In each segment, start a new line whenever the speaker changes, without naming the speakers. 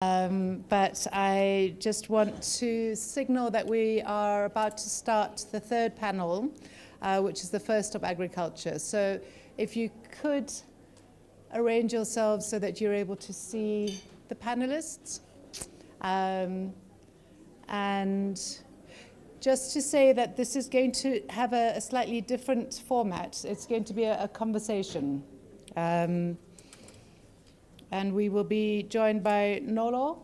But I just want to signal that we are about to start the third panel, which is the first of agriculture. So if you could arrange yourselves so that you're able to see the panelists. And just to say that this is going to have a slightly different format. It's going to be a conversation. And we will be joined by Nolo,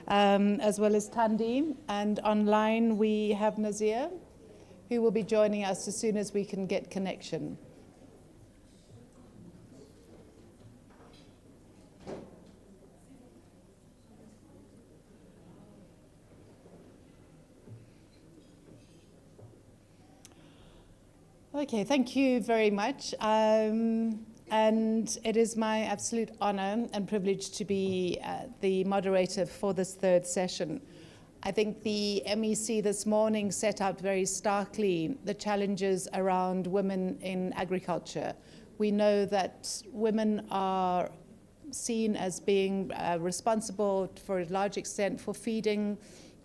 as well as Tandi. And online we have Nazeer, who will be joining us as soon as we can get connection. Okay, thank you very much. And it is my absolute honor and privilege to be the moderator for this third session. I think the MEC this morning set out very starkly the challenges around women in agriculture. We know that women are seen as being responsible for a large extent for feeding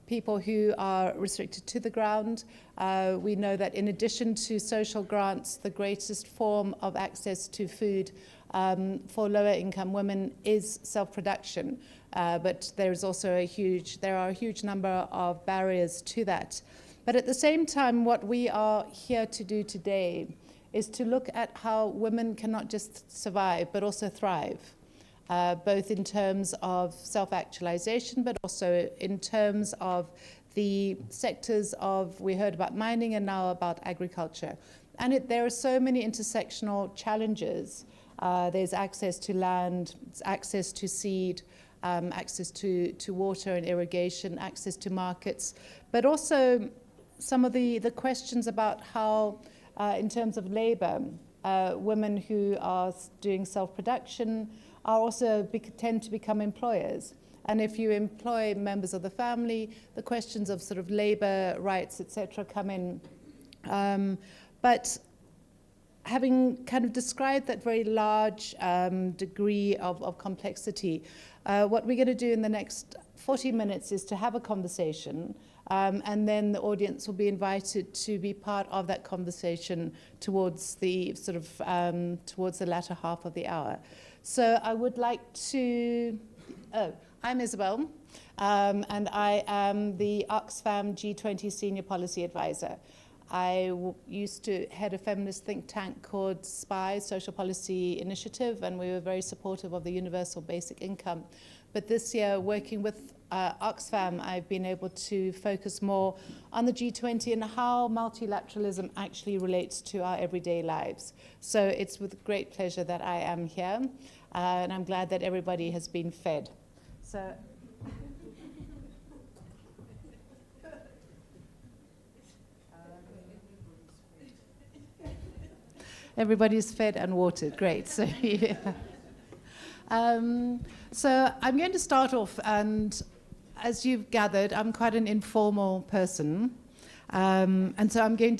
people who are restricted to the ground. We know that in addition to social grants, the greatest form of access to food for lower income women is self-production. But there is also there are a huge number of barriers to that. But at the same time, what we are here to do today is to look at how women can not just survive, but also thrive. Both in terms of self-actualization, but also in terms of the sectors of, we heard about mining and now about agriculture. And there are so many intersectional challenges. There's access to land, access to seed, access to water and irrigation, access to markets, but also some of the questions about how, in terms of labor, women who are doing self-production are also tend to become employers. And if you employ members of the family, the questions of sort of labor rights, etc., come in. But having kind of described that very large degree of complexity, what we're going to do in the next 40 minutes is to have a conversation, and then the audience will be invited to be part of that conversation towards the sort of towards the latter half of the hour. So I would like to, I'm Isobel, and I am the Oxfam G20 Senior Policy Advisor. I used to head a feminist think tank called SPI, Social Policy Initiative, and we were very supportive of the universal basic income. But this year, working with Oxfam, I've been able to focus more on the G20 and how multilateralism actually relates to our everyday lives. So it's with great pleasure that I am here, and I'm glad that everybody has been fed. So. Everybody's fed and watered, great. So, yeah. So I'm going to start off, and as you've gathered, I'm quite an informal person, and so I'm going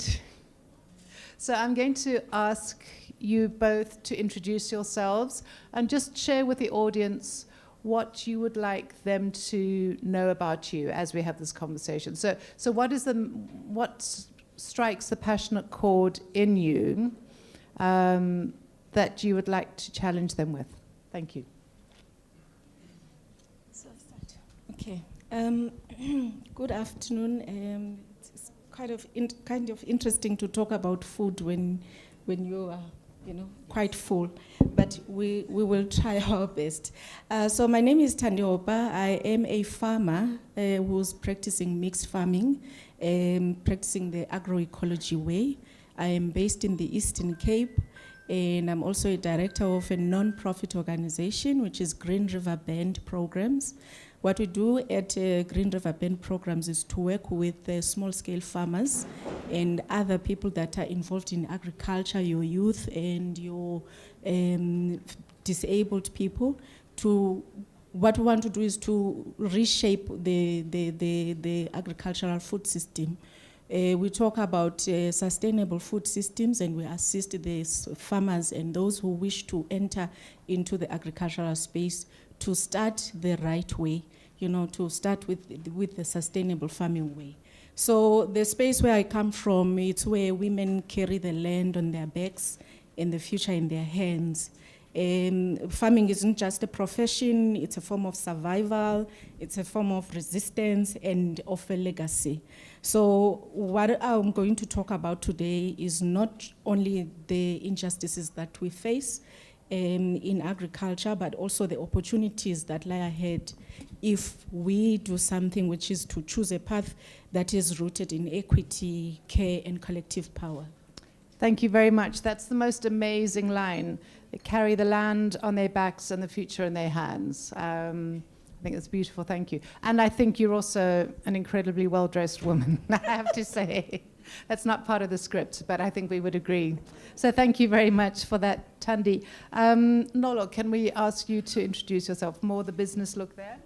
to ask you both to introduce yourselves and just share with the audience what you would like them to know about you as we have this conversation. So what strikes the passionate chord in you that you would like to challenge them with? Thank you.
So I'll start. Okay. Good afternoon. It's kind of interesting to talk about food when you are, quite full, but we will try our best. So my name is Tandi Hopa. I am a farmer who's practicing mixed farming, practicing the agroecology way. I am based in the Eastern Cape, and I'm also a director of a non-profit organization, which is Green River Bend Programs. What we do at Green River Bend Programs is to work with small-scale farmers and other people that are involved in agriculture, your youth and your disabled people. What we want to do is to reshape the agricultural food system We talk about sustainable food systems, and we assist the farmers and those who wish to enter into the agricultural space to start the right way, to start with the sustainable farming way. So the space where I come from, it's where women carry the land on their backs and the future in their hands. Farming isn't just a profession, it's a form of survival, it's a form of resistance and of a legacy. So what I'm going to talk about today is not only the injustices that we face in agriculture, but also the opportunities that lie ahead if we do something, which is to choose a path that is rooted in equity, care, and collective power.
Thank you very much. That's the most amazing line. They carry the land on their backs and the future in their hands. I think that's beautiful, thank you. And I think you're also an incredibly well-dressed woman, I have to say. That's not part of the script, but I think we would agree. So thank you very much for that, Tandi. Nolo, can we ask you to introduce yourself? More the business look there.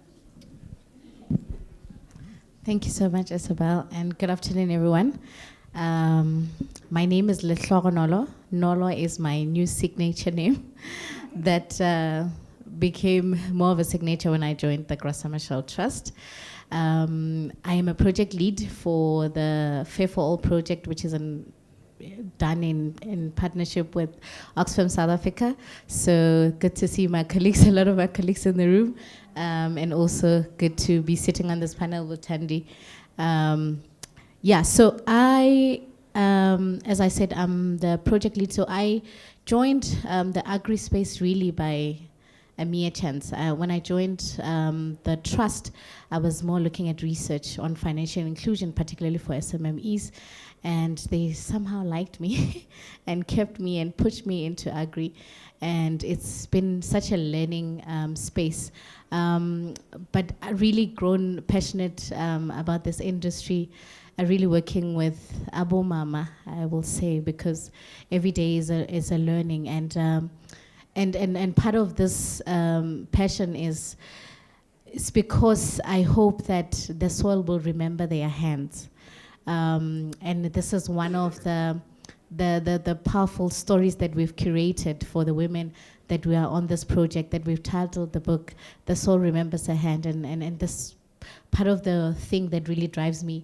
Thank you so much, Isobel, and good afternoon, everyone. My name is Lehlogonolo. Nolo is my new signature name that became more of a signature when I joined the Grosama Shell Trust. I am a project lead for the Fair for All project, which is done in partnership with Oxfam South Africa. So good to see my colleagues, a lot of my colleagues in the room, and also good to be sitting on this panel with Tandi. So I, as I said, I'm the project lead. So I joined the agri space really by a mere chance. When I joined the trust, I was more looking at research on financial inclusion, particularly for SMMEs, and they somehow liked me and kept me and pushed me into agri. And it's been such a learning space. But I really grown passionate about this industry. I'm really working with Abo Mama, I will say, because every day is a learning, and part of this passion is because I hope that the soil will remember their hands, and this is one of the powerful stories that we've curated for the women that we are on this project, that we've titled the book "The Soil Remembers Her Hand," and this part of the thing that really drives me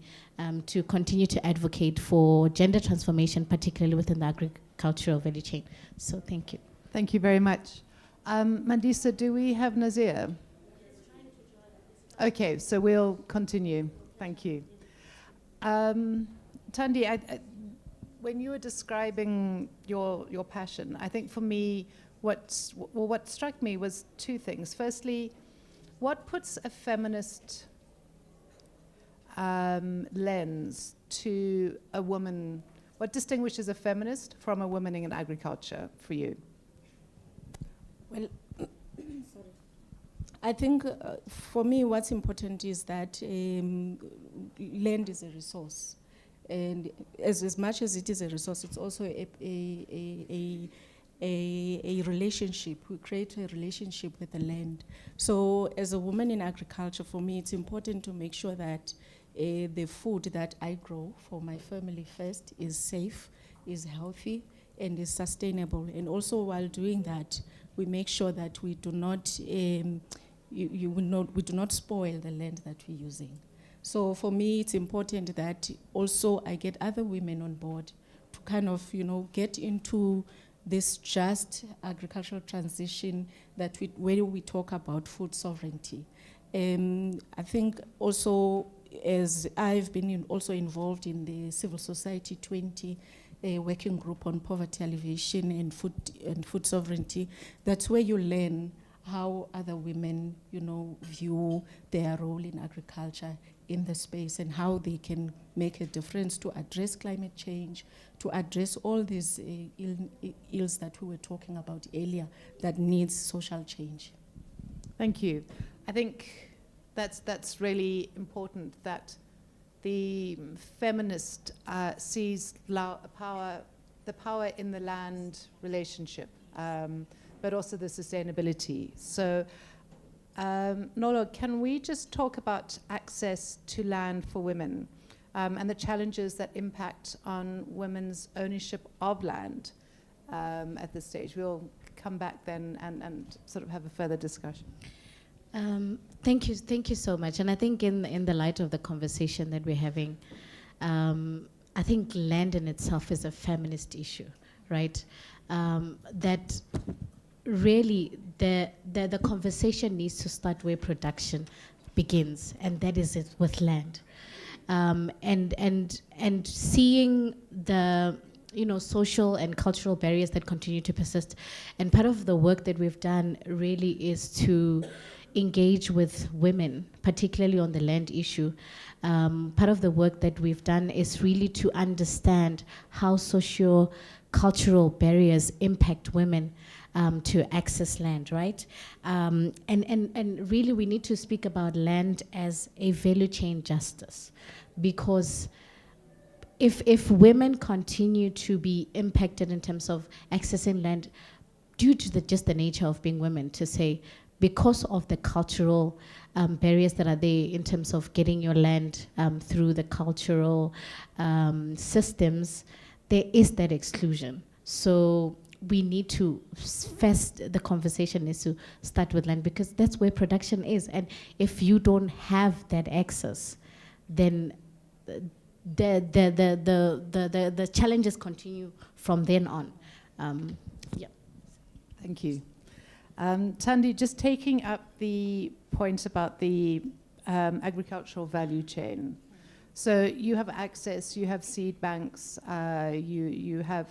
to continue to advocate for gender transformation, particularly within the agricultural value chain. So thank you.
Thank you very much. Mandisa, do we have Nazeer? Okay, so we'll continue. Thank you. Tandi, when you were describing your passion, I think for me, what struck me was two things. Firstly, what puts a feminist lens to a woman? What distinguishes a feminist from a woman in agriculture for you?
Well, sorry. I think for me what's important is that land is a resource. And as much as it is a resource, it's also a relationship. We create a relationship with the land. So as a woman in agriculture, for me, it's important to make sure that the food that I grow for my family first is safe, is healthy, and is sustainable. And also while doing that, we make sure that we do not, we do not spoil the land that we're using. So for me, it's important that also I get other women on board to kind of, get into this just agricultural transition that where we talk about food sovereignty. I think also, as I've been also involved in the Civil Society 20 working group on poverty alleviation and food sovereignty, that's where you learn how other women, view their role in agriculture in the space and how they can make a difference to address climate change, to address all these ills that we were talking about earlier that needs social change.
Thank you. I think that's really important, that the feminist sees the power in the land relationship, but also the sustainability. So, Nolo, can we just talk about access to land for women? and the challenges that impact on women's ownership of land at this stage. We'll come back then and sort of have a further discussion.
Thank you so much. And I think in the light of the conversation that we're having, I think land in itself is a feminist issue, right? That really the conversation needs to start where production begins, and that is it with land. And seeing the social and cultural barriers that continue to persist. And part of the work that we've done really is to engage with women, particularly on the land issue. Part of the work that we've done is really to understand how socio-cultural barriers impact women to access land, right? And really we need to speak about land as a value chain justice, because if women continue to be impacted in terms of accessing land due to just the nature of being women, to say, because of the cultural barriers that are there in terms of getting your land through the cultural systems, there is that exclusion. So we need to, first, the conversation needs to start with land, because that's where production is. And if you don't have that access, then the challenges continue from then on. Yeah.
Thank you. Tandi, just taking up the point about the agricultural value chain. So you have access, you have seed banks, you have...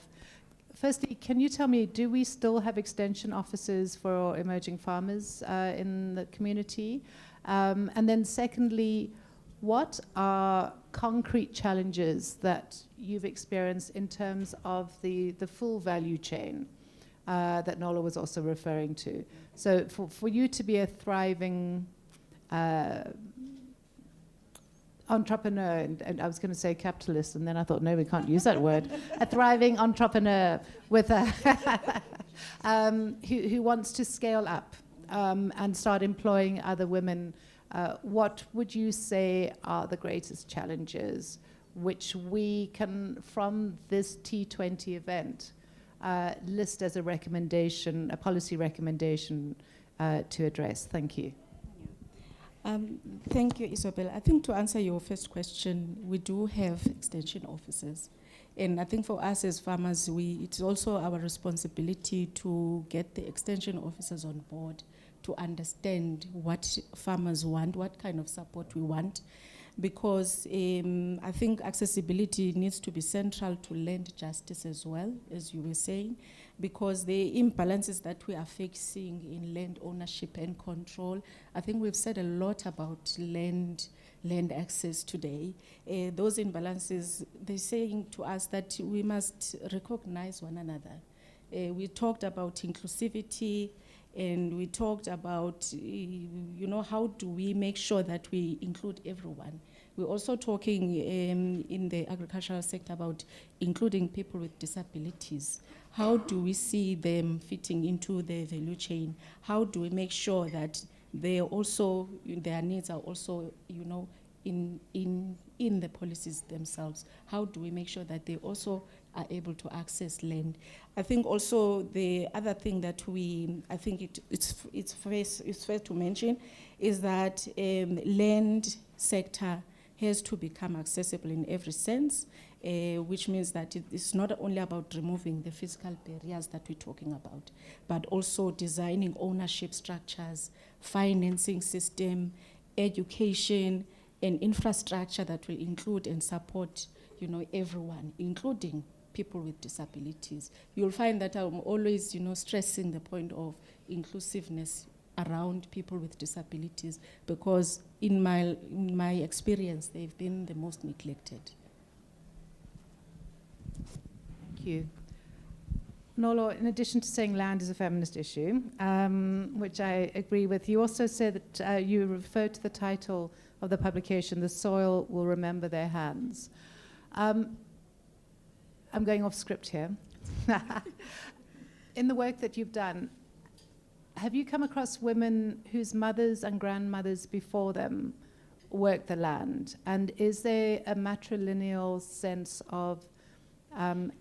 Firstly, can you tell me, do we still have extension officers for emerging farmers in the community? And then secondly, what are concrete challenges that you've experienced in terms of the full value chain that Nola was also referring to? So for you to be a thriving entrepreneur, and I was going to say capitalist, and then I thought, no, we can't use that word. A thriving entrepreneur with a who wants to scale up and start employing other women. What would you say are the greatest challenges which we can, from this T20 event, list as a recommendation, a policy recommendation to address? Thank you.
Thank you, Isobel. I think to answer your first question, we do have extension officers. And I think for us as farmers, it's also our responsibility to get the extension officers on board to understand what farmers want, what kind of support we want. Because I think accessibility needs to be central to land justice as well, as you were saying, because the imbalances that we are facing in land ownership and control, I think we've said a lot about land access today. Those imbalances, they're saying to us that we must recognize one another. We talked about inclusivity, and we talked about, how do we make sure that we include everyone. We're also talking in the agricultural sector about including people with disabilities. How do we see them fitting into the value chain? How do we make sure that they also, their needs are also, in the policies themselves? How do we make sure that they also are able to access land? I think also the other thing that I think it's fair to mention is that land sector has to become accessible in every sense, which means that it's not only about removing the physical barriers that we're talking about, but also designing ownership structures, financing system, education, and infrastructure that will include and support, everyone, including people with disabilities. You'll find that I'm always, stressing the point of inclusiveness around people with disabilities, because in my experience, they've been the most neglected.
Thank you. Nolo, in addition to saying land is a feminist issue, which I agree with, you also said that you referred to the title of the publication, "The Soil Will Remember Their Hands." I'm going off script here. In the work that you've done, have you come across women whose mothers and grandmothers before them work the land? And is there a matrilineal sense of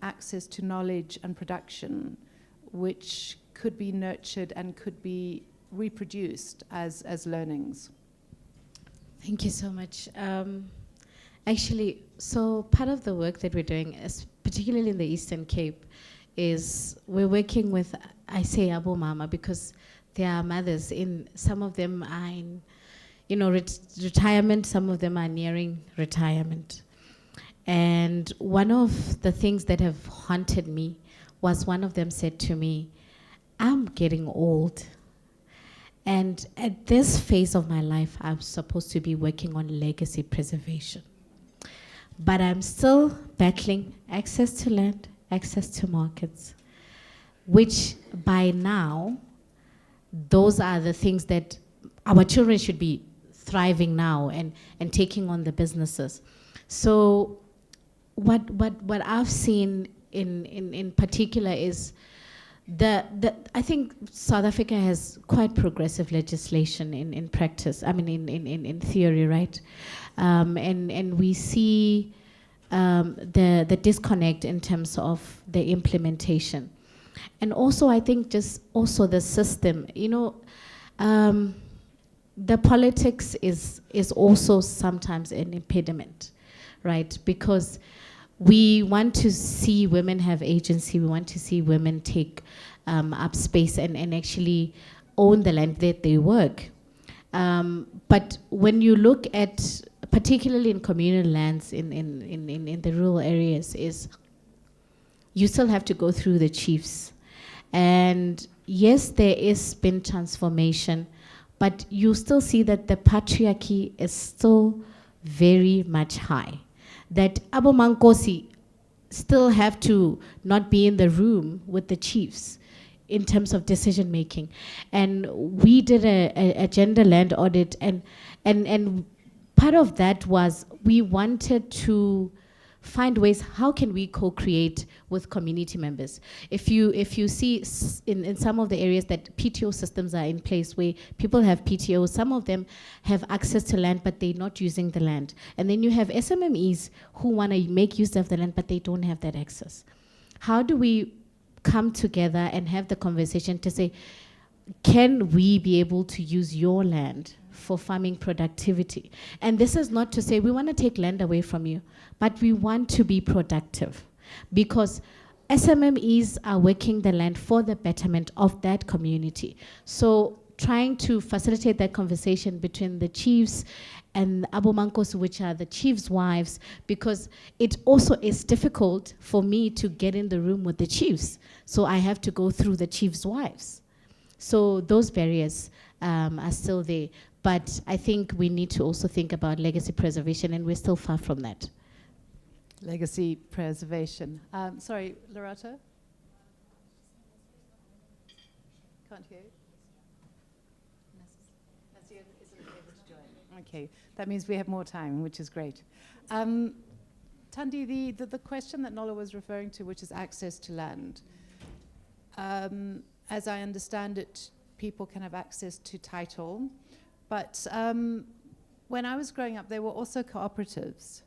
access to knowledge and production which could be nurtured and could be reproduced as learnings?
Thank you so much. Actually, so part of the work that we're doing, particularly in the Eastern Cape, is we're working with, I say Abu Mama because they are mothers. Some of them are in, retirement. Some of them are nearing retirement. And one of the things that have haunted me was one of them said to me, "I'm getting old. And at this phase of my life, I'm supposed to be working on legacy preservation. But I'm still battling access to land, access to markets, which by now, those are the things that our children should be thriving now and taking on the businesses." So what I've seen in particular is I think South Africa has quite progressive legislation in practice, in theory, right? And we see the disconnect in terms of the implementation. And also, I think just also the system, the politics is also sometimes an impediment, right? Because we want to see women have agency. We want to see women take up space and actually own the land that they work. But when you look at, particularly in communal lands in the rural areas, is you still have to go through the chiefs. And yes, there is been transformation, but you still see that the patriarchy is still very much high. That Abu Mankosi still have to not be in the room with the chiefs in terms of decision making. And we did a gender land audit, and part of that was we wanted to find ways, how can we co-create with community members? If you see in some of the areas that PTO systems are in place where people have PTO, some of them have access to land, but they're not using the land. And then you have SMMEs who want to make use of the land, but they don't have that access. How do we come together and have the conversation to say, can we be able to use your land for farming productivity? And this is not to say we want to take land away from you, but we want to be productive, because SMMEs are working the land for the betterment of that community. So trying to facilitate that conversation between the chiefs and Abu Mankos, which are the chiefs' wives, because it also is difficult for me to get in the room with the chiefs. So I have to go through the chiefs' wives. So those barriers are still there. But I think we need to also think about legacy preservation, and we're still far from that.
Legacy preservation. Sorry, Loretta? Can't hear you. Nazeer isn't able to join. Okay, that means we have more time, which is great. Tandi, the question that Nola was referring to, which is access to land. As I understand it, people can have access to title, but when I was growing up, there were also cooperatives.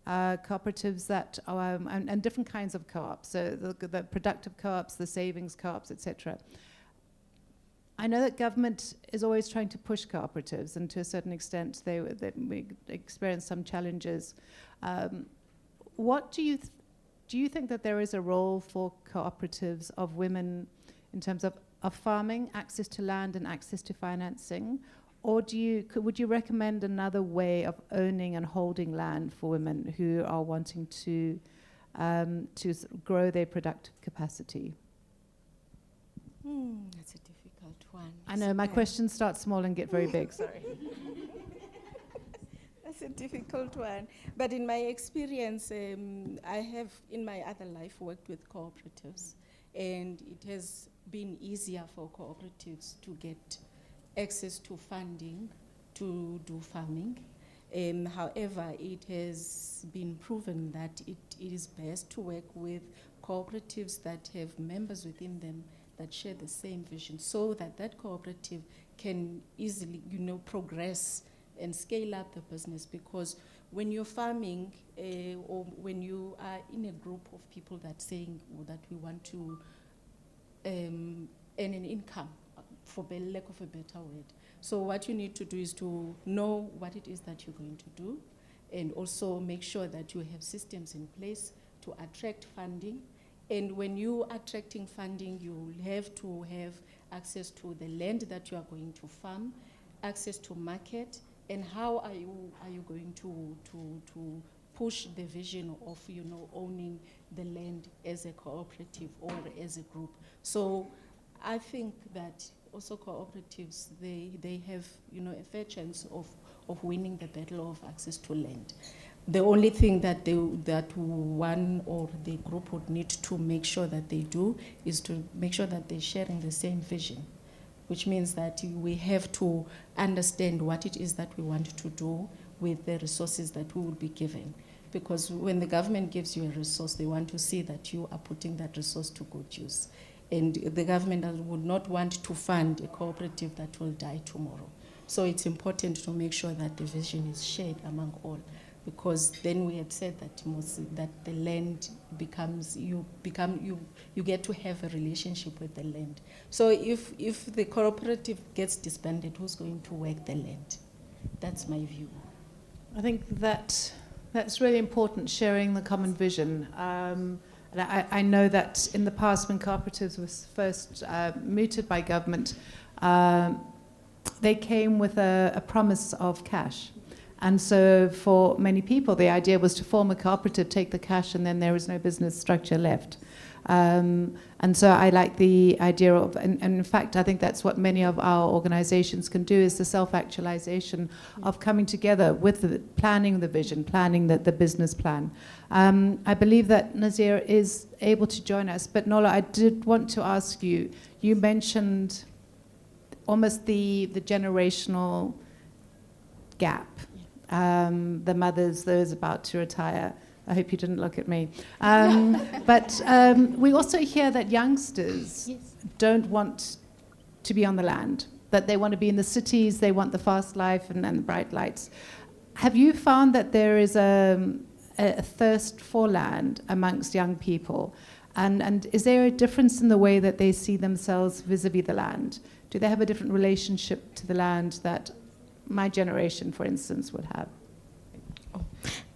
Cooperatives that are, and different kinds of co-ops, so the productive co-ops, the savings co-ops, etc. I know that government is always trying to push cooperatives, and to a certain extent we experience some challenges. What do you think that there is a role for cooperatives of women in terms of farming, access to land and access to financing? Or would you recommend another way of owning and holding land for women who are wanting to grow their productive capacity?
That's a difficult one.
I know, my questions start small and get very big, sorry.
That's a difficult one. But in my experience, I have, in my other life, worked with cooperatives. And it has been easier for cooperatives to get access to funding to do farming. However, it has been proven that it is best to work with cooperatives that have members within them that share the same vision, so that that cooperative can easily, progress and scale up the business, because when you're farming or when you are in a group of people that saying that we want to earn an income, for lack of a better word. So what you need to do is to know what it is that you're going to do, and also make sure that you have systems in place to attract funding. And when you are attracting funding, you have to have access to the land that you are going to farm, access to market, and how are you going to push the vision of owning the land as a cooperative or as a group. So I think that also cooperatives, they have a fair chance of winning the battle of access to land. The only thing that one or the group would need to make sure that they do is to make sure that they're sharing the same vision, which means that we have to understand what it is that we want to do with the resources that we will be given. Because when the government gives you a resource, they want to see that you are putting that resource to good use. And the government would not want to fund a cooperative that will die tomorrow. So it's important to make sure that the vision is shared among all, because then we had said that that the land becomes, you get to have a relationship with the land. So if the cooperative gets disbanded, who's going to work the land? That's my view.
I think that's really important, sharing the common vision. I know that in the past, when cooperatives were first mooted by government, they came with a promise of cash. And so for many people, the idea was to form a cooperative, take the cash, and then there was no business structure left. And so I like the idea of, and in fact, I think that's what many of our organizations can do, is the self-actualization of coming together with the planning the vision, planning the business plan. I believe that Nazeer is able to join us, but Nola, I did want to ask you, you mentioned almost the generational gap. The mothers, those about to retire. I hope you didn't look at me. But we also hear that youngsters don't want to be on the land, that they want to be in the cities, they want the fast life and the bright lights. Have you found that there is a thirst for land amongst young people? And is there a difference in the way that they see themselves vis-a-vis the land? Do they have a different relationship to the land that my generation, for instance, would have?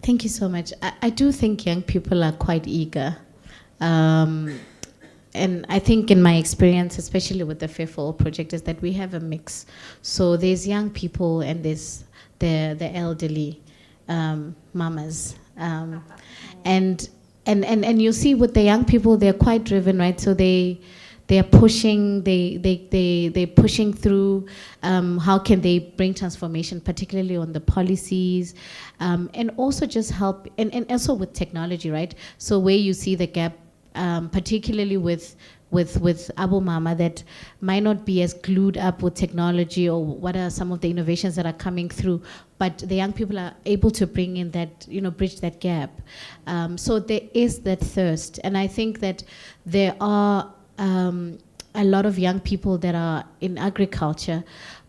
Thank you so much. I do think young people are quite eager. And I think in my experience, especially with the Fair for All project, is that we have a mix. So there's young people and there's the elderly mamas. And you see with the young people, they're quite driven, right? So they're pushing, they're pushing through how can they bring transformation, particularly on the policies, and also just help, and also with technology, right? So where you see the gap, particularly with Abu Mama, that might not be as glued up with technology or what are some of the innovations that are coming through, but the young people are able to bring in that, bridge that gap. So there is that thirst, and I think that there are a lot of young people that are in agriculture,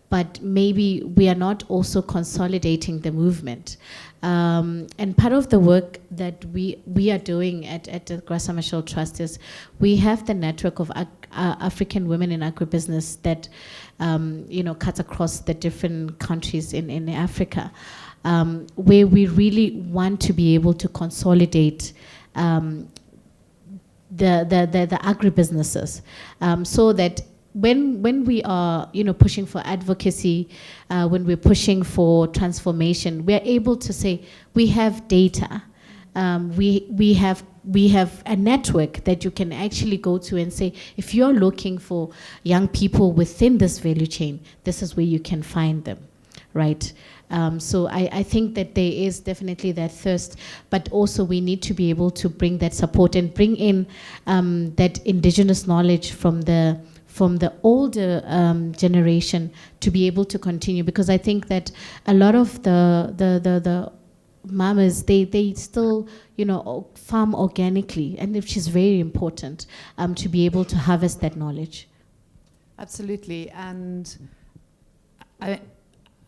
but maybe we are not also consolidating the movement. And part of the work that we are doing at the Graça Machel Trust is we have the network of African women in agribusiness that cuts across the different countries in Africa, where we really want to be able to consolidate the agribusinesses, so that when we are pushing for advocacy, when we're pushing for transformation, we are able to say we have data, we have a network that you can actually go to and say, if you're looking for young people within this value chain, this is where you can find them, right? So I think that there is definitely that thirst, but also we need to be able to bring that support and bring in that indigenous knowledge from the older generation to be able to continue, because I think that a lot of the mamas, they still farm organically, and which is very important to be able to harvest that knowledge.
Absolutely, and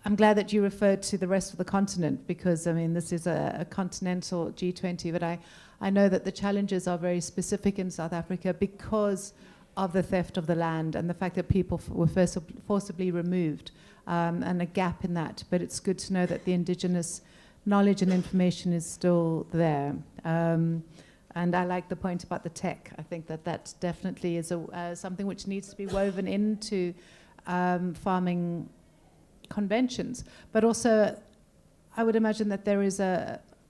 I'm glad that you referred to the rest of the continent, because, I mean, this is a continental G20, but I know that the challenges are very specific in South Africa because of the theft of the land and the fact that people were forcibly removed, and a gap in that. But it's good to know that the indigenous knowledge and information is still there. And I like the point about the tech. I think that definitely is something which needs to be woven into farming conventions. But also, I would imagine that there is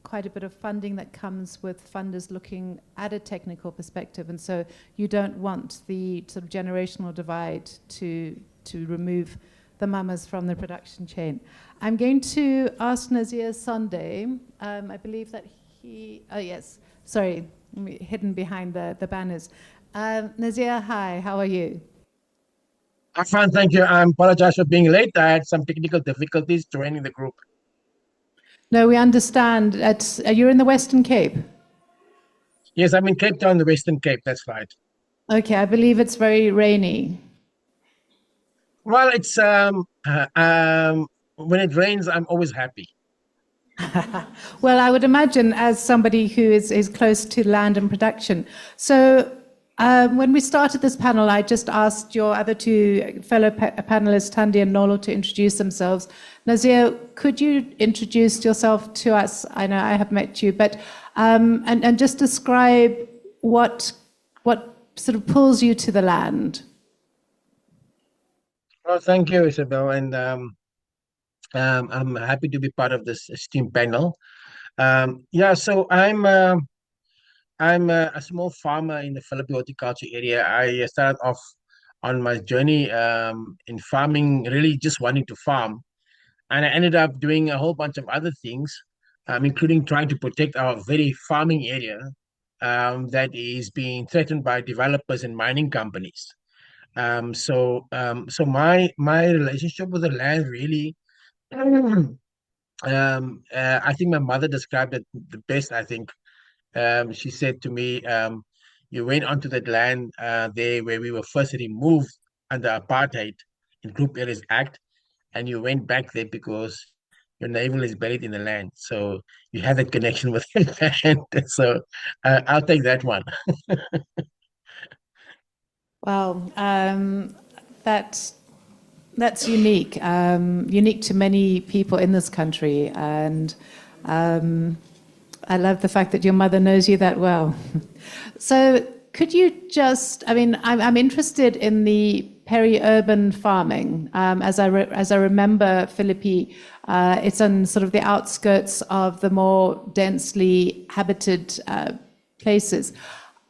quite a bit of funding that comes with funders looking at a technical perspective, and so you don't want the sort of generational divide to remove the mamas from the production chain. I'm going to ask Nazeer Sonday. I believe that yes, sorry, hidden behind the banners. Nazeer, hi, how are you?
I'm fine, thank you. I apologize for being late. I had some technical difficulties joining the group.
No, we understand. You're in the Western Cape?
Yes, I'm in Cape Town, the Western Cape, that's right.
Okay, I believe it's very rainy.
Well, it's when it rains, I'm always happy.
Well, I would imagine, as somebody who is close to land and production. So when we started this panel, I just asked your other two fellow panelists, Tandi and Nolo, to introduce themselves. Nazeer, could you introduce yourself to us? I know I have met you, but and just describe what sort of pulls you to the land.
Well, thank you, Isobel, and I'm happy to be part of this esteemed panel. Yeah, so I'm a small farmer in the Philippine horticulture area. I started off on my journey in farming, really just wanting to farm. And I ended up doing a whole bunch of other things, including trying to protect our very farming area that is being threatened by developers and mining companies. So my relationship with the land really, I think my mother described it the best, I think. She said to me, you went onto that land there where we were first removed under apartheid in Group Areas Act, and you went back there because your navel is buried in the land. So you have that connection with the land. So I'll take that one.
Wow, that's unique, unique to many people in this country, and I love the fact that your mother knows you that well. So could you just, I mean, I'm interested in the peri-urban farming. As I remember, Philippi, it's on sort of the outskirts of the more densely habited places.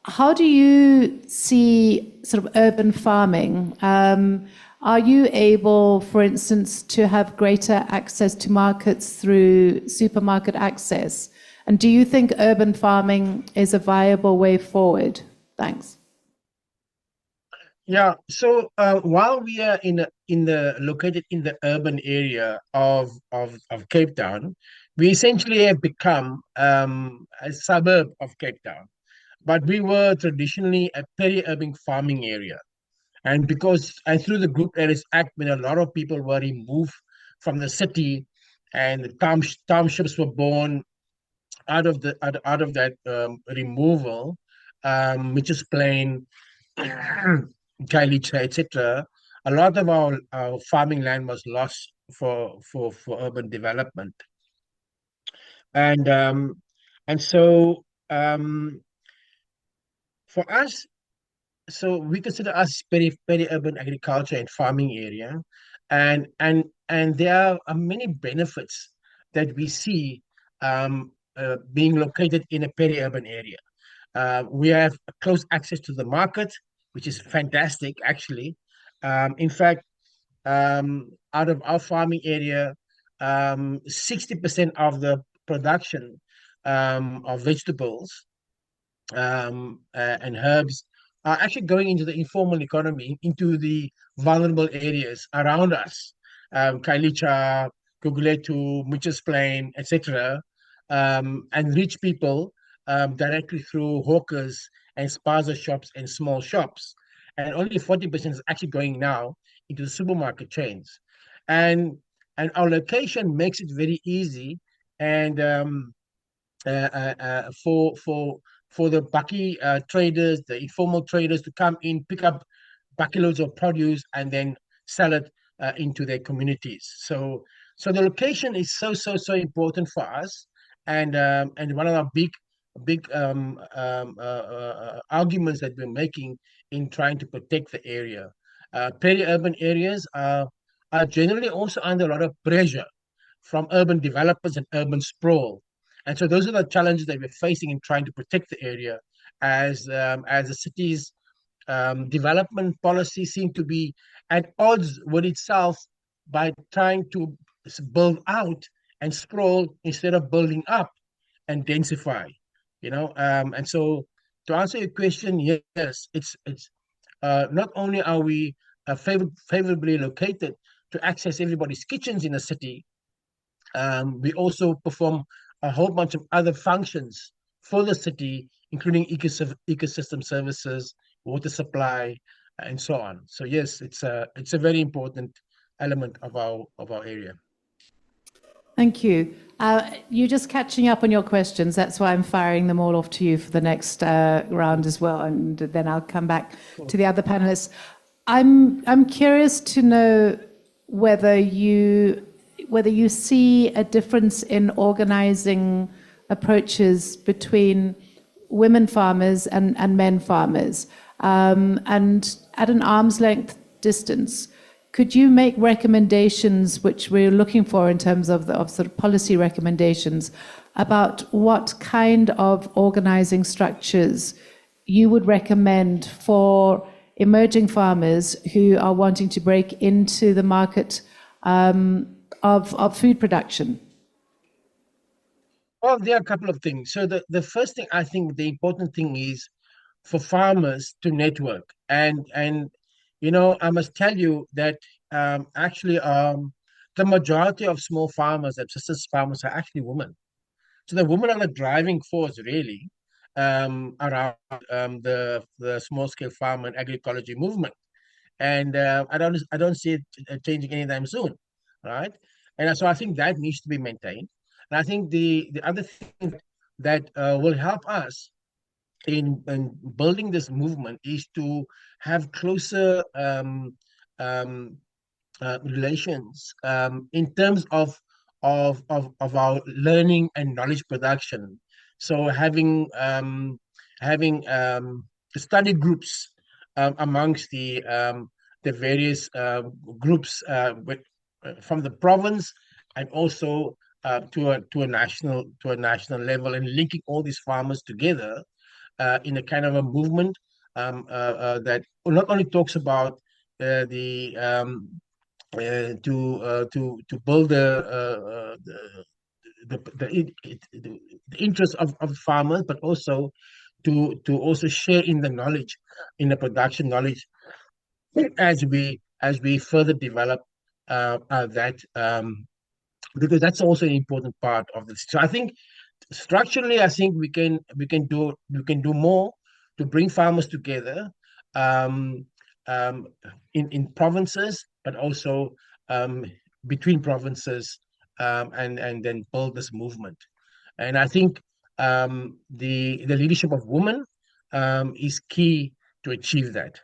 How do you see sort of urban farming? Are you able, for instance, to have greater access to markets through supermarket access? And do you think urban farming is a viable way forward? Thanks.
Yeah. So while we are located in the urban area of Cape Town, we essentially have become a suburb of Cape Town. But we were traditionally a peri-urban farming area. And through the Group Areas Act, when a lot of people were removed from the city and the townships were born out of that removal, which is plain, Kailicha, etc., a lot of our farming land was lost for urban development. And so for us, so we consider us peri-urban agriculture and farming area, and there are many benefits that we see being located in a peri-urban area. We have close access to the market, which is fantastic, actually. In fact, out of our farming area, 60% of the production of vegetables and herbs are actually going into the informal economy, into the vulnerable areas around us, Kailicha, Guguletu, Mitchell's Plain, etc., and reach people directly through hawkers and spaza shops and small shops. And only 40% is actually going now into the supermarket chains. And our location makes it very easy and for the bucky traders, the informal traders to come in, pick up bucket of produce, and then sell it into their communities. So the location is so important for us, and one of our big arguments that we're making in trying to protect the area. Peri-urban areas are generally also under a lot of pressure from urban developers and urban sprawl. And so those are the challenges that we're facing in trying to protect the area as the city's development policy seem to be at odds with itself by trying to build out and sprawl instead of building up and densify. And so to answer your question, yes, it's not only are we favorably located to access everybody's kitchens in the city, we also perform a whole bunch of other functions for the city, including ecosystem services, water supply, and so on. So yes, it's a very important element of our area.
Thank you. You're just catching up on your questions. That's why I'm firing them all off to you for the next round as well, and then I'll come back to the other panelists. I'm curious to know whether you see a difference in organizing approaches between women farmers and men farmers, and at an arm's length distance. Could you make recommendations, which we're looking for in terms of sort of policy recommendations, about what kind of organizing structures you would recommend for emerging farmers who are wanting to break into the market of food production?
Well, there are a couple of things. So the first thing, I think the important thing is for farmers to network. And I must tell you that actually the majority of small farmers, subsistence farmers, are actually women. So the women are the driving force really around the small scale farm and agroecology movement. And I don't see it changing anytime soon, right? And so I think that needs to be maintained. And I think the other thing that will help us in building this movement is to have closer relations in terms of our learning and knowledge production. So having study groups amongst the various groups from the province and also to a national level, and linking all these farmers together in a kind of a movement that not only talks about the to build the interest of farmers, but also to also share in the knowledge, in the production knowledge, as we further develop that, because that's also an important part of this. So I think structurally, I think we can do more to bring farmers together in provinces, but also between provinces, and then build this movement. And I think the leadership of women is key to achieve that.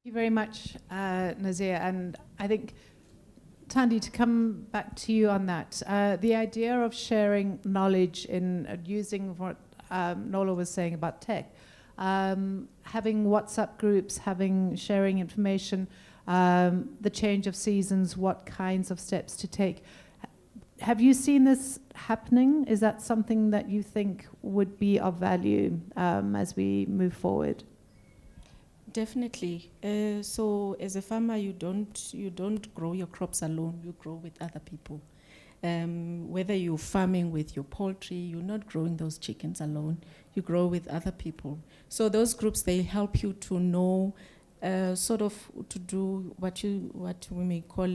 Thank you very much, Nazeer. And I think, Tandi, to come back to you on that, the idea of sharing knowledge in using what Nolo was saying about tech, having WhatsApp groups, sharing information, the change of seasons, what kinds of steps to take. Have you seen this happening? Is that something that you think would be of value as we move forward?
Definitely. So as a farmer, you don't grow your crops alone. You grow with other people. Whether you're farming with your poultry, you're not growing those chickens alone. You grow with other people. So those groups, they help you to know, sort of to do what we may call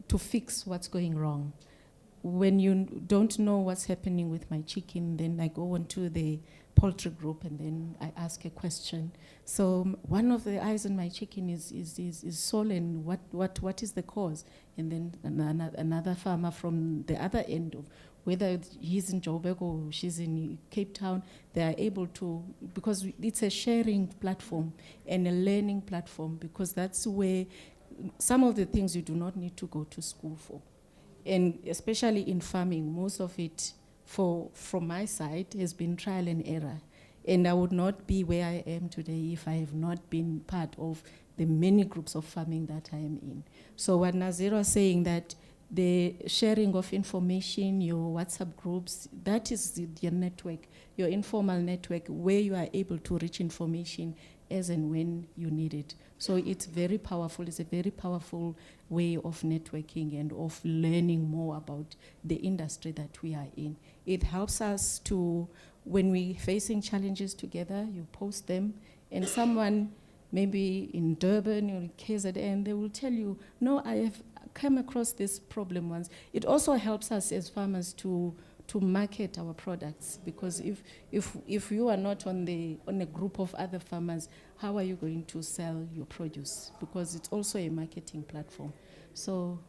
to fix what's going wrong. when you don't know what's happening with my chicken, then I go onto the poultry group and then I ask a question. So one of the eyes on my chicken is swollen. What is the cause? And then another farmer from the other end of, whether he's in Joburg or she's in Cape Town, they are able to, because it's a sharing platform and a learning platform, because that's where some of the things you do not need to go to school for. And especially in farming, most of it from my side has been trial and error. And I would not be where I am today if I have not been part of the many groups of farming that I am in. So what Nazeer was saying, that the sharing of information, your WhatsApp groups, that is your network, your informal network, where you are able to reach information as and when you need it. So it's very powerful. It's a very powerful way of networking and of learning more about the industry that we are in. It helps us to, when we're facing challenges together, you post them, and someone maybe in Durban or KZN, they will tell you, no, I have come across this problem once. It also helps us as farmers to market our products, because if you are not on a group of other farmers, how are you going to sell your produce? Because it's also a marketing platform. So,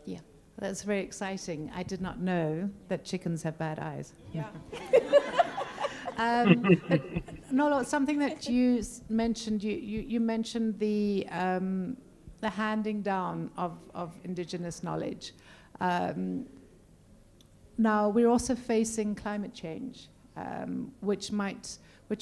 yeah.
That's very exciting. I did not know that chickens have bad eyes.
Yeah.
Nolo, something that you mentioned, you mentioned the handing down of indigenous knowledge. Now, we're also facing climate change, which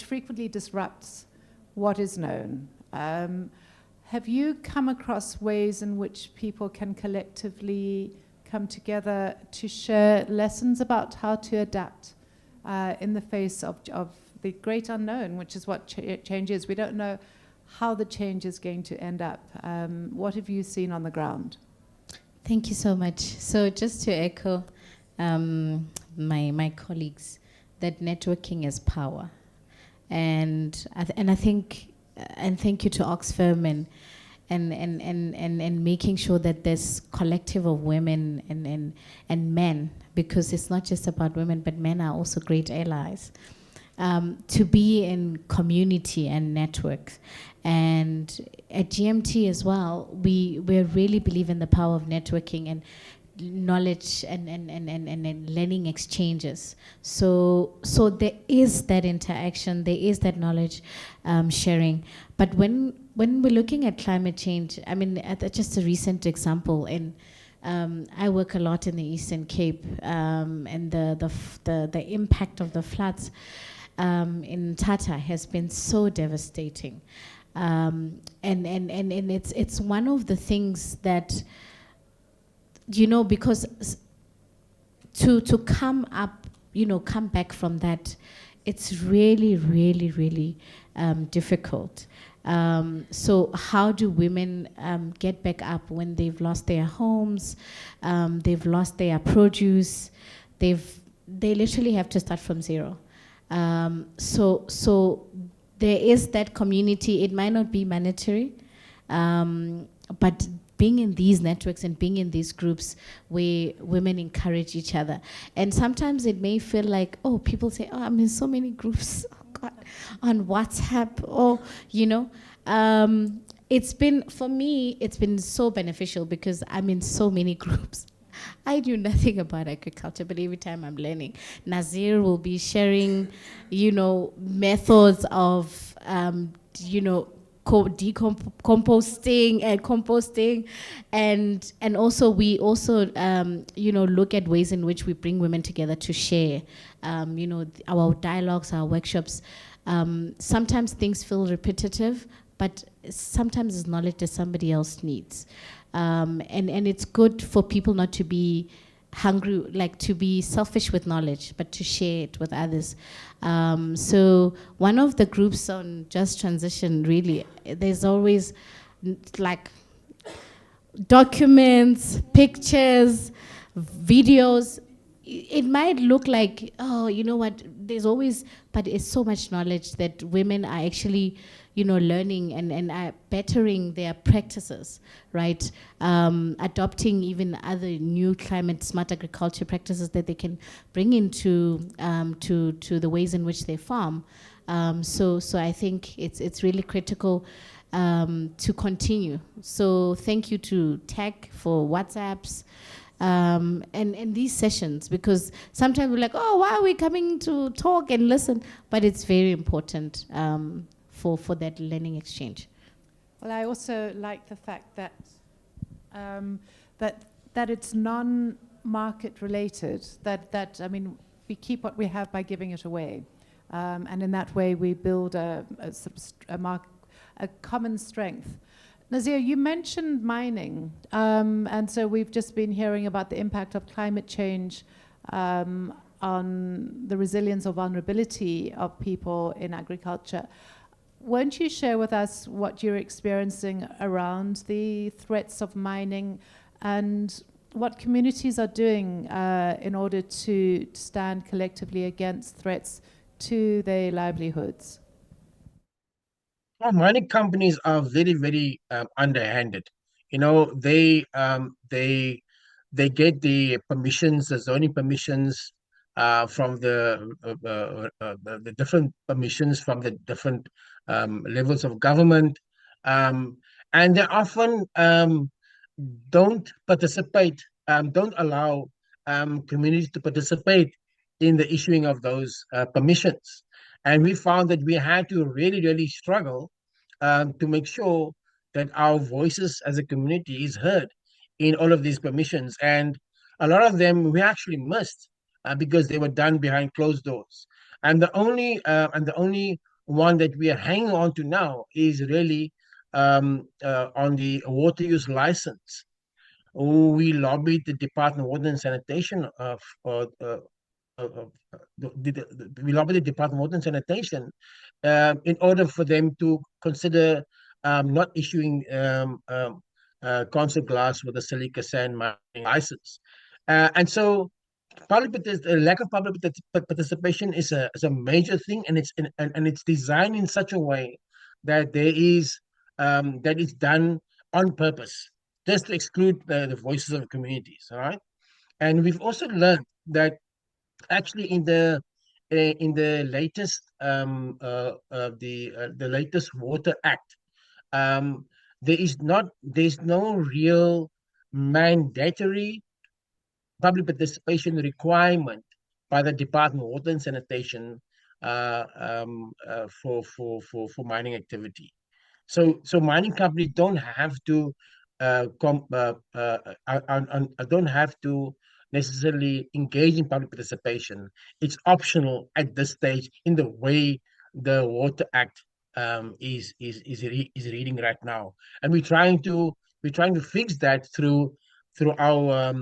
frequently disrupts what is known. Have you come across ways in which people can collectively come together to share lessons about how to adapt in the face of the great unknown, which is what change is? We don't know how the change is going to end up. What have you seen on the ground?
Thank you so much. So just to echo my colleagues, that networking is power, and I think, and thank you to Oxfam and making sure that there's collective of women and men, because it's not just about women, but men are also great allies, to be in community and networks. And at GMT as well, we really believe in the power of networking and knowledge and learning exchanges. So there is that interaction, there is that knowledge sharing. But when we're looking at climate change, I mean, just a recent example, I work a lot in the Eastern Cape, and the impact of the floods in Tata has been so devastating, and it's one of the things that, you know, because to come up, you know, come back from that, it's really, really, really difficult. So how do women get back up when they've lost their homes, they've lost their produce, they literally have to start from zero. So there is that community. It might not be monetary, but being in these networks and being in these groups where women encourage each other. And sometimes it may feel like, oh, people say, oh, I'm in so many groups, oh God, on WhatsApp, or, you know. It's been, for me, it's been so beneficial because I'm in so many groups. I knew nothing about agriculture, but every time I'm learning, Nazeer will be sharing, you know, methods of, you know, composting and also we also you know, look at ways in which we bring women together to share, you know, our dialogues, our workshops. Sometimes things feel repetitive, but sometimes it's knowledge that somebody else needs, and it's good for people not to be hungry, like to be selfish with knowledge, but to share it with others. So one of the groups on Just Transition, really, there's always like documents, pictures, videos. It might look like, oh, you know what, there's always, but it's so much knowledge that women are actually, learning and bettering their practices, right? Adopting even other new climate smart agriculture practices that they can bring into to the ways in which they farm. So I think it's really critical to continue. So thank you to Tech for WhatsApps and these sessions, because sometimes we're like, oh, why are we coming to talk and listen? But it's very important for that learning exchange.
Well, I also like the fact that that it's non-market related. That I mean, we keep what we have by giving it away, and in that way we build a common strength. Nazeer, you mentioned mining, and so we've just been hearing about the impact of climate change on the resilience or vulnerability of people in agriculture. Won't you share with us what you're experiencing around the threats of mining and what communities are doing in order to stand collectively against threats to their livelihoods?
Well, mining companies are very, very underhanded. They get the permissions, the zoning permissions from the different permissions from the different levels of government, um, and they often don't participate, don't allow communities to participate in the issuing of those permissions. And we found that we had to really, really struggle to make sure that our voices as a community is heard in all of these permissions. And a lot of them we actually missed because they were done behind closed doors. And the only one that we are hanging on to now is really on the water use license. We lobbied the Department of Water and Sanitation we lobbied the Department of Water and Sanitation in order for them to consider not issuing concept glass with a silica sand mining license. And so the lack of public participation is a major thing, and it's designed in such a way that that is done on purpose, just to exclude the voices of communities. All right, and we've also learned that actually in the latest the latest Water Act, there's no real mandatory public participation requirement by the Department of Water and Sanitation for mining activity. So mining companies don't have to don't have to necessarily engage in public participation. It's optional at this stage in the way the Water Act is reading right now, and we're trying to fix that through our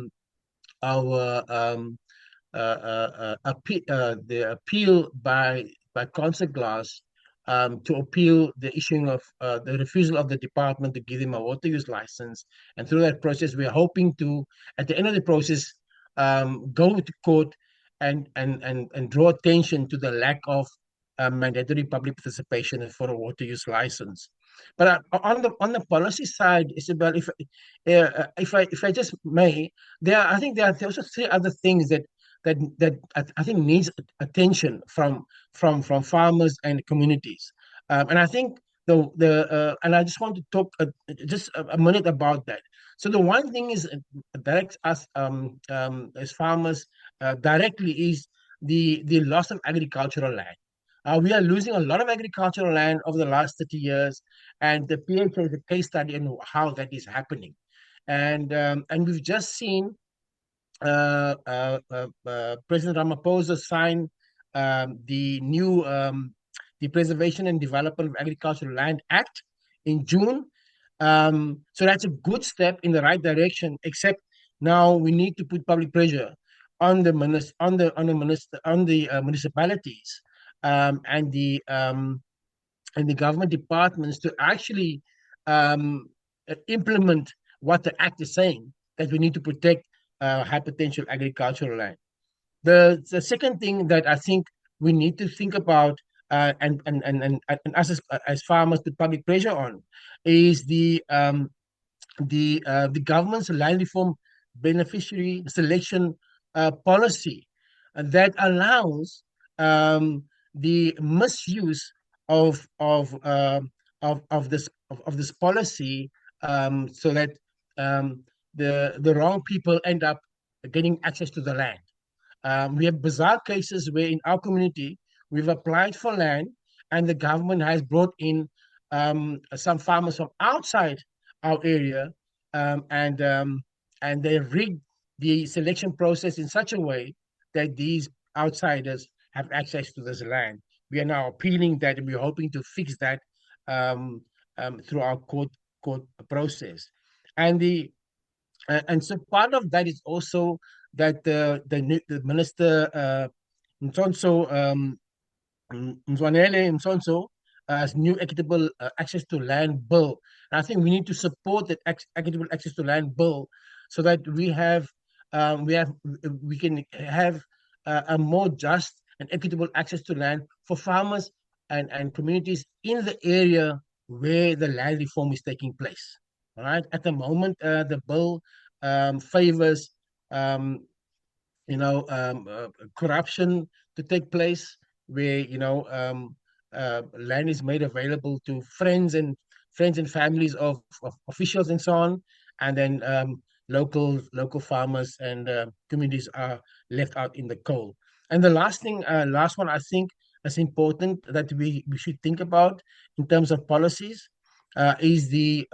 the appeal by concert glass to appeal the issuing of the refusal of the department to give them a water use license. And through that process, we are hoping to, at the end of the process, go to court and draw attention to the lack of mandatory public participation for a water use license. But on the policy side, Isobel, if I just may, I think there are also three other things that I think needs attention from farmers and communities. And I think and I just want to talk just a minute about that. So the one thing is directs us as farmers directly is the loss of agricultural land. We are losing a lot of agricultural land over the last 30 years, and the PHA is a case study on how that is happening. And we've just seen President Ramaphosa sign the Preservation and Development of Agricultural Land Act in June. So that's a good step in the right direction. Except now we need to put public pressure on the municipalities and the government departments to actually implement what the act is saying, that we need to protect high potential agricultural land. The second thing that I think we need to think about and us as farmers put public pressure on, is the government's land reform beneficiary selection policy that allows the misuse of of uh, of this policy, so that the wrong people end up getting access to the land. We have bizarre cases where in our community we've applied for land and the government has brought in some farmers from outside our area, um, and um, and they rigged the selection process in such a way that these outsiders have access to this land. We are now appealing that, and we're hoping to fix that um, through our court process. And the and so part of that is also that the minister Mtsonso Mzwanele Mtsonso as new equitable access to land bill. And I think we need to support that equitable access to land bill so that we can have a more just and equitable access to land for farmers and communities in the area where the land reform is taking place. All right. At the moment, the bill favors um, corruption to take place, where land is made available to friends and families of officials and so on, and then local farmers and communities are left out in the cold. And the last one, I think is important that we should think about in terms of policies, is the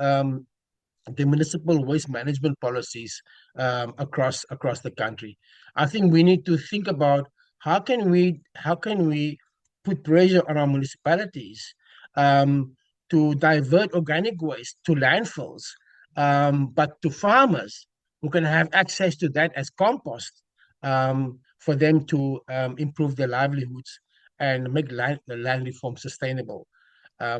municipal waste management policies across the country. I think we need to think about how can we put pressure on our municipalities um, to divert organic waste to landfills, but to farmers who can have access to that as compost, for them to improve their livelihoods and make the land reform sustainable.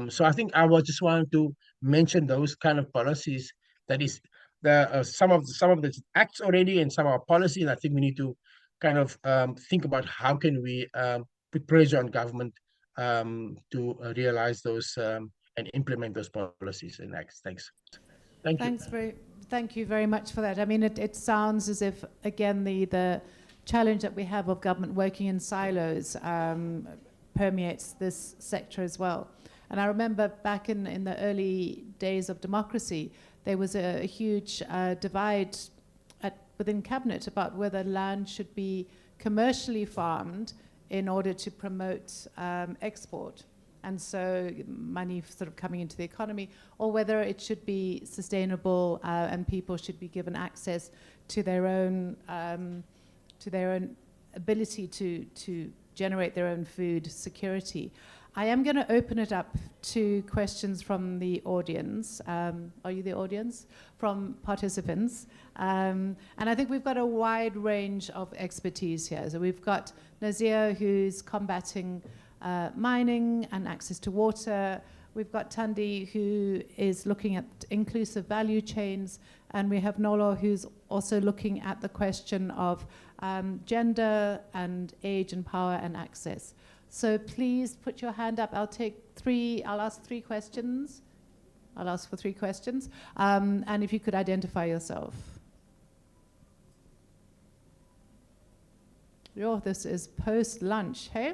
So I think I was just wanted to mention those kind of policies. That is the some of the acts already and some of our policies. I think we need to kind of think about how can we put pressure on government to realize those and implement those policies and acts. Thanks. Thank you.
Thank you very much for that. I mean, it sounds as if, again, the challenge that we have of government working in silos permeates this sector as well. And I remember back in the early days of democracy, there was a huge divide within cabinet about whether land should be commercially farmed in order to promote export, and so money sort of coming into the economy, or whether it should be sustainable and people should be given access to their own ability to generate their own food security. I am going to open it up to questions from the audience. Are you the audience? From participants. And I think we've got a wide range of expertise here. So we've got Nazeer, who's combating mining and access to water. We've got Tandi, who is looking at inclusive value chains. And we have Nolo, who's also looking at the question of gender and age and power and access. So please put your hand up. I'll ask three questions. I'll ask for three questions. And if you could identify yourself. Oh, this is post-lunch, hey?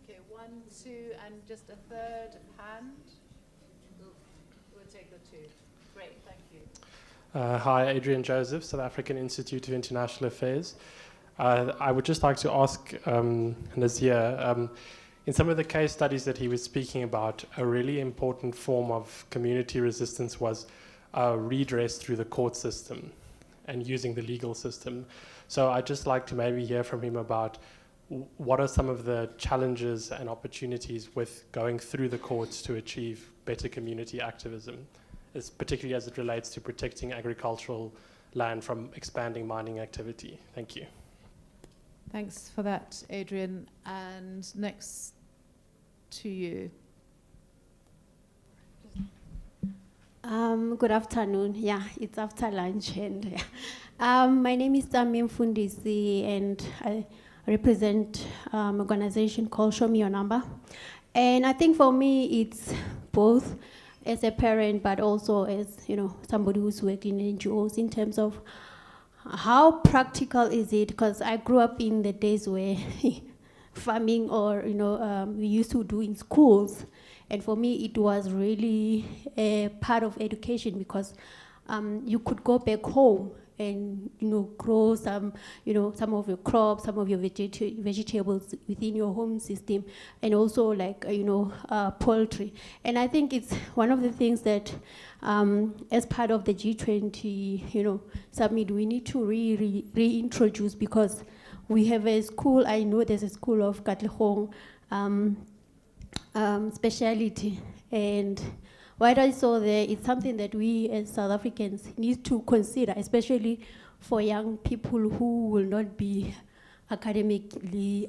Okay, 1, 2, and just a third hand. We'll take the two. Great, thank you.
Hi, Adrian Joseph, South African Institute of International Affairs. I would just like to ask Nazeer, in some of the case studies that he was speaking about, a really important form of community resistance was redress through the court system and using the legal system. So I'd just like to maybe hear from him about what are some of the challenges and opportunities with going through the courts to achieve better community activism, particularly as it relates to protecting agricultural land from expanding mining activity. Thank you.
Thanks for that, Adrian. And next to you.
Good afternoon. Yeah, it's after lunch. And my name is Tami Mfundisi, and represent an organization called Show Me Your Number. And I think for me, it's both as a parent, but also as, you know, somebody who's working in NGOs, in terms of how practical is it? Because I grew up in the days where farming, or, you know, we used to do in schools. And for me, it was really a part of education, because you could go back home and, you know, grow some, you know, some of your crops, some of your vegetables within your home system, and also, like, you know, poultry. And I think it's one of the things that, as part of the G20, you know, summit, we need to reintroduce, because we have a school. I know there's a school of Katlehong speciality, and what I saw there is something that we as South Africans need to consider, especially for young people who will not be academically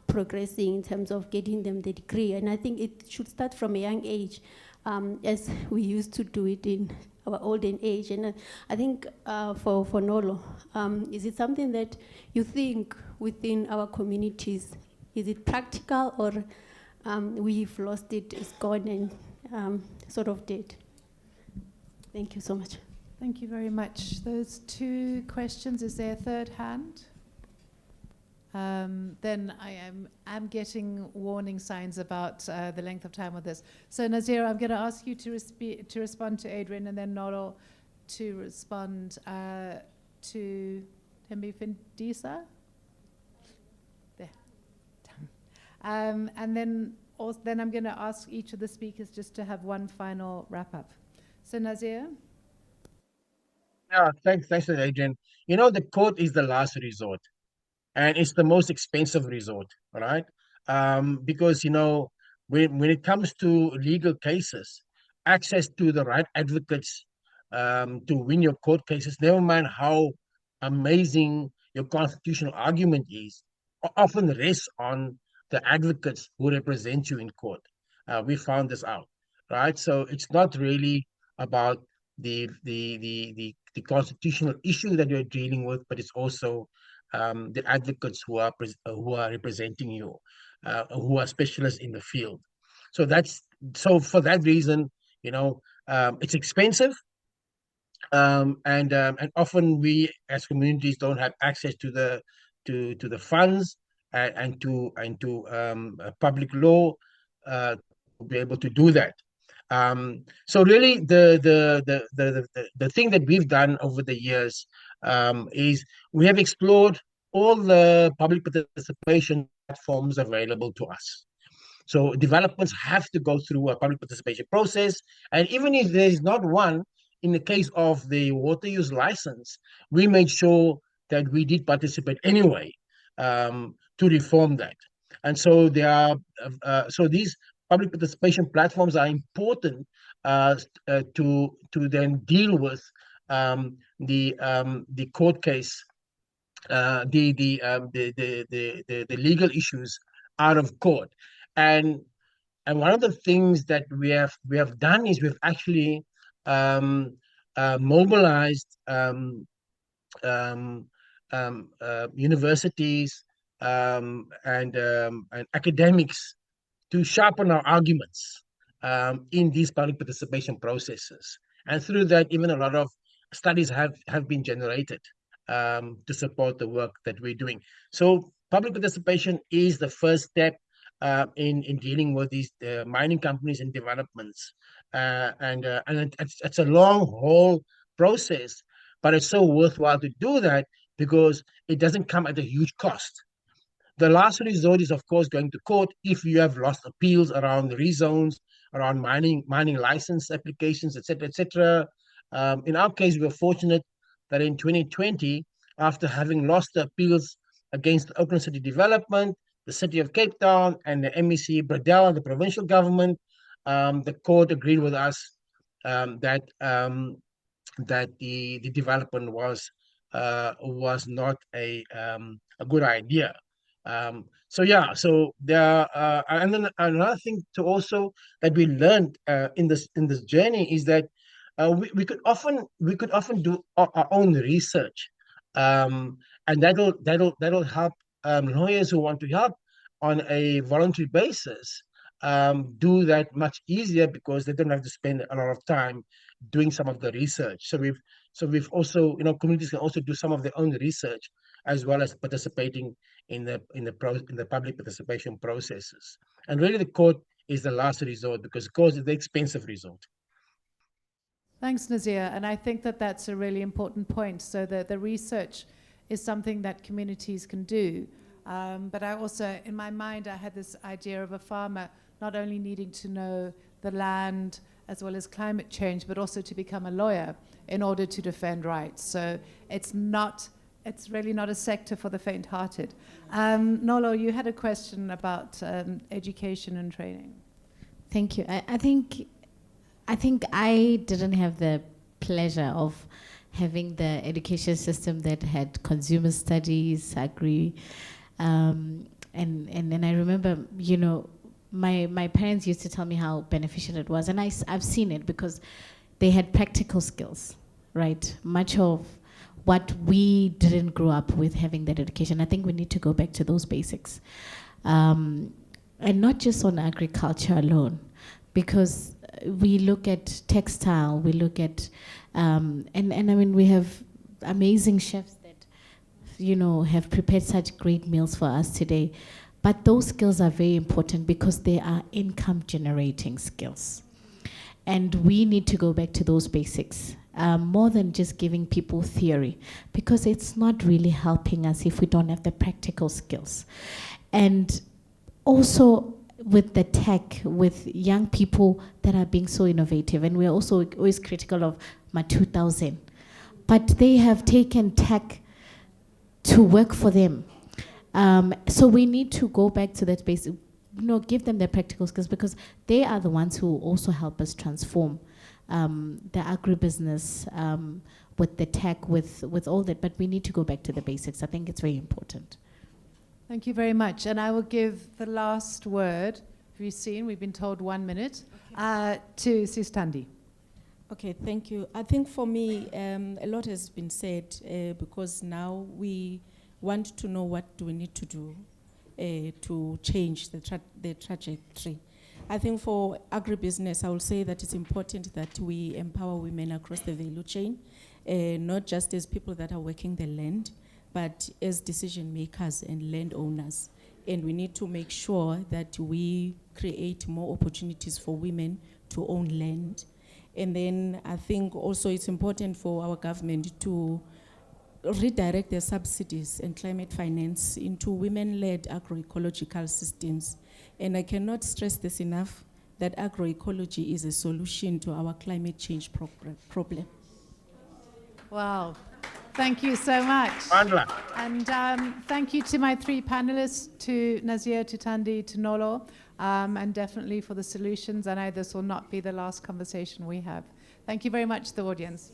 progressing in terms of getting them the degree. And I think it should start from a young age, as we used to do it in our olden age. And I think for Nolo, is it something that you think within our communities, is it practical, or we've lost it, it's gone and sort of dead? Thank you so much.
Thank you very much. Those two questions. Is there a third hand? Then I'm getting warning signs about the length of time of this. So Nazeer, I'm going to ask you to respond to Adrian, and then Nolo to respond to Thembi Findisa. There. And then I'm going to ask each of the speakers just to have one final wrap up. So Nazeer?
Yeah, thanks, Adrian. You know, the court is the last resort, and it's the most expensive resort, all right? Because, you know, when it comes to legal cases, access to the right advocates to win your court cases, never mind how amazing your constitutional argument is, often rests on the advocates who represent you in court. We found this out, right? So it's not really about the constitutional issue that you're dealing with, but it's also the advocates who are representing you, who are specialists in the field. So for that reason, you know, it's expensive, and often we as communities don't have access to the funds and to public law to be able to do that. So really, the thing that we've done over the years is we have explored all the public participation platforms available to us. So developments have to go through a public participation process, and even if there is not one, in the case of the water use license, we made sure that we did participate anyway to reform that. And so so these public participation platforms are important to then deal with the court case, the legal issues out of court. And one of the things that we have done is we've actually mobilized universities and academics to sharpen our arguments in these public participation processes. And through that, even a lot of studies have been generated to support the work that we're doing. So public participation is the first step in dealing with these mining companies and developments. And it's a long haul process, but it's so worthwhile to do that because it doesn't come at a huge cost. The last resort is, of course, going to court if you have lost appeals around rezones, around mining license applications, etc., etc. In our case, we were fortunate that in 2020, after having lost the appeals against the Auckland City Development, the City of Cape Town, and the MEC Bradell, the provincial government, the court agreed with us that the development was not a good idea. So there and then another thing to also that we learned in this journey is that we could often do our own research and that'll help lawyers who want to help on a voluntary basis do that much easier because they don't have to spend a lot of time doing some of the research. So we've also, communities can also do some of their own research as well as participating in the public participation processes. And really, the court is the last resort because court is the expensive resort.
Thanks, Nazeer. And I think that that's a really important point. So the research is something that communities can do. But I also, in my mind, I had this idea of a farmer not only needing to know the land as well as climate change, but also to become a lawyer in order to defend rights. So it's really not a sector for the faint-hearted. Nolo, you had a question about education and training.
Thank you. I think I didn't have the pleasure of having the education system that had consumer studies, agri, and I remember, my parents used to tell me how beneficial it was, and I've seen it because they had practical skills, right? Much of what we didn't grow up with having that education. I think we need to go back to those basics, and not just on agriculture alone, because we look at textile, we look at, and I mean, we have amazing chefs that, have prepared such great meals for us today. But those skills are very important because they are income generating skills. And we need to go back to those basics, more than just giving people theory, because it's not really helping us if we don't have the practical skills. And also, with the tech, with young people that are being so innovative, and we're also always critical of MA 2000, but they have taken tech to work for them. So we need to go back to that basic, give them their practical skills because they are the ones who also help us transform the agribusiness with the tech, with all that, but we need to go back to the basics. I think it's very important.
Thank you very much. And I will give the last word, have you seen, we've been told 1 minute, to Sis Tandi.
Okay, thank you. I think for me, a lot has been said because now we want to know what do we need to do to change the trajectory. I think for agribusiness, I will say that it's important that we empower women across the value chain, not just as people that are working the land, but as decision makers and landowners. And we need to make sure that we create more opportunities for women to own land. And then I think also it's important for our government to redirect their subsidies and climate finance into women-led agroecological systems. And I cannot stress this enough, that agroecology is a solution to our climate change problem.
Wow. Thank you so much.
Andla.
And thank you to my 3 panelists, to Nazeer, to Tandi, to Nolo, and definitely for the solutions. I know this will not be the last conversation we have. Thank you very much, the audience.